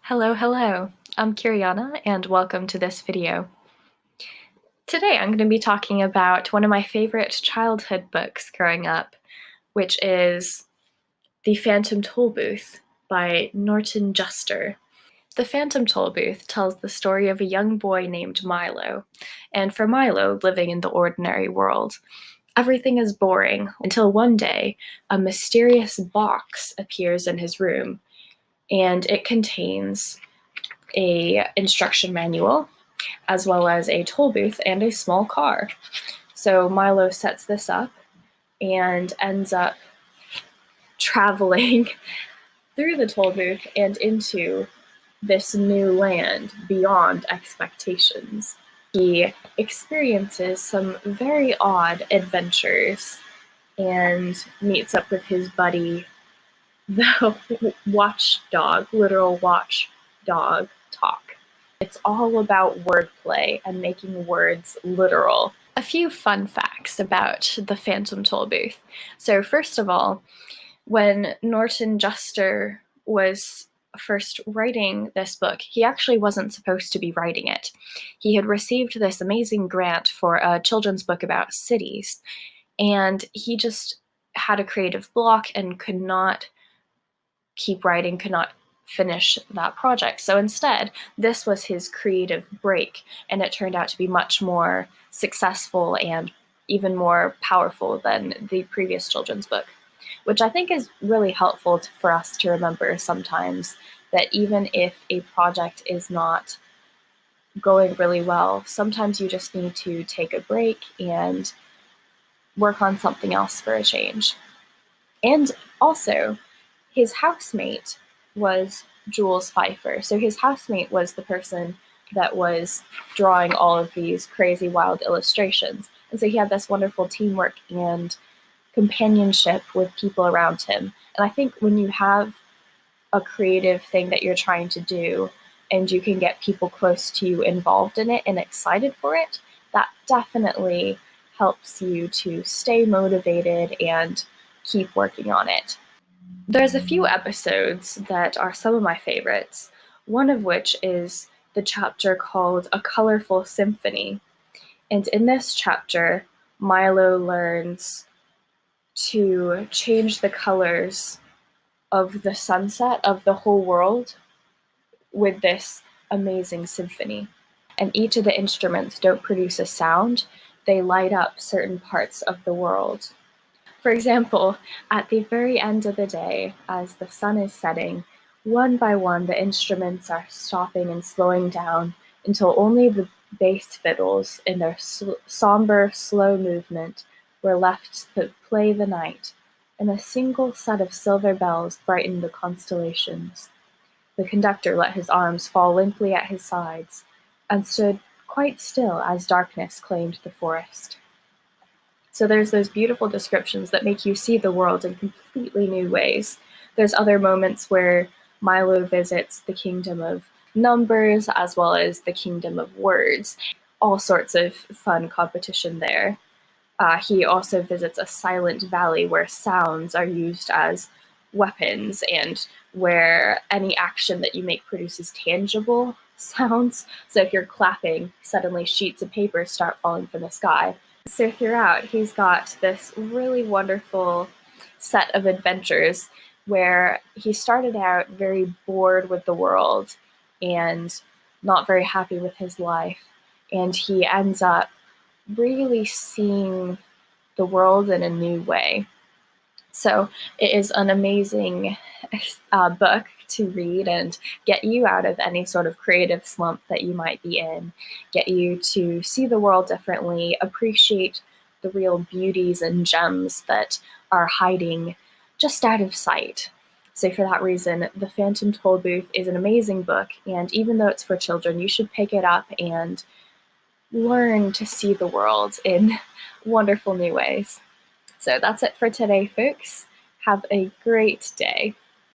Hello, I'm Kyriana and welcome to this video. Today I'm going to be talking about one of my favorite childhood books growing up, which is The Phantom Tollbooth by Norton Juster. The Phantom Tollbooth tells the story of a young boy named Milo, and for Milo living in the ordinary world, everything is boring until one day a mysterious box appears in his room, and it contains a instruction manual, as well as a toll booth and a small car. So Milo sets this up and ends up traveling through the toll booth and into this new land beyond expectations. He experiences some very odd adventures and meets up with his buddy, the watchdog, literal watchdog talk. It's all about wordplay and making words literal. A few fun facts about the Phantom Tollbooth. So first of all, when Norton Juster was first writing this book, he actually wasn't supposed to be writing it. He had received this amazing grant for a children's book about cities, and he just had a creative block and could not keep writing, could not finish that project. So instead, this was his creative break, and it turned out to be much more successful and even more powerful than the previous children's book, which I think is really helpful for us to remember sometimes, that even if a project is not going really well, sometimes you just need to take a break and work on something else for a change. And also, his housemate was Jules Pfeiffer. So his housemate was the person that was drawing all of these crazy, wild illustrations. And so he had this wonderful teamwork and companionship with people around him. And I think when you have a creative thing that you're trying to do and you can get people close to you involved in it and excited for it, that definitely helps you to stay motivated and keep working on it. There's a few episodes that are some of my favorites, one of which is the chapter called A Colorful Symphony. And in this chapter, Milo learns to change the colors of the sunset of the whole world with this amazing symphony. And each of the instruments don't produce a sound, they light up certain parts of the world. For example, at the very end of the day, as the sun is setting, one by one the instruments are stopping and slowing down until only the bass fiddles in their somber, slow movement were left to play the night, and a single set of silver bells brightened the constellations. The conductor let his arms fall limply at his sides and stood quite still as darkness claimed the forest. So there's those beautiful descriptions that make you see the world in completely new ways. There's other moments where Milo visits the kingdom of numbers as well as the kingdom of words. All sorts of fun competition there. He also visits a silent valley where sounds are used as weapons and where any action that you make produces tangible sounds. So if you're clapping, suddenly sheets of paper start falling from the sky. So throughout, he's got this really wonderful set of adventures where he started out very bored with the world and not very happy with his life. And he ends up really seeing the world in a new way. So it is an amazing book to read and get you out of any sort of creative slump that you might be in, get you to see the world differently, appreciate the real beauties and gems that are hiding just out of sight. So for that reason, The Phantom Tollbooth is an amazing book, and even though it's for children, you should pick it up and learn to see the world in wonderful new ways. So that's it for today, folks. Have a great day.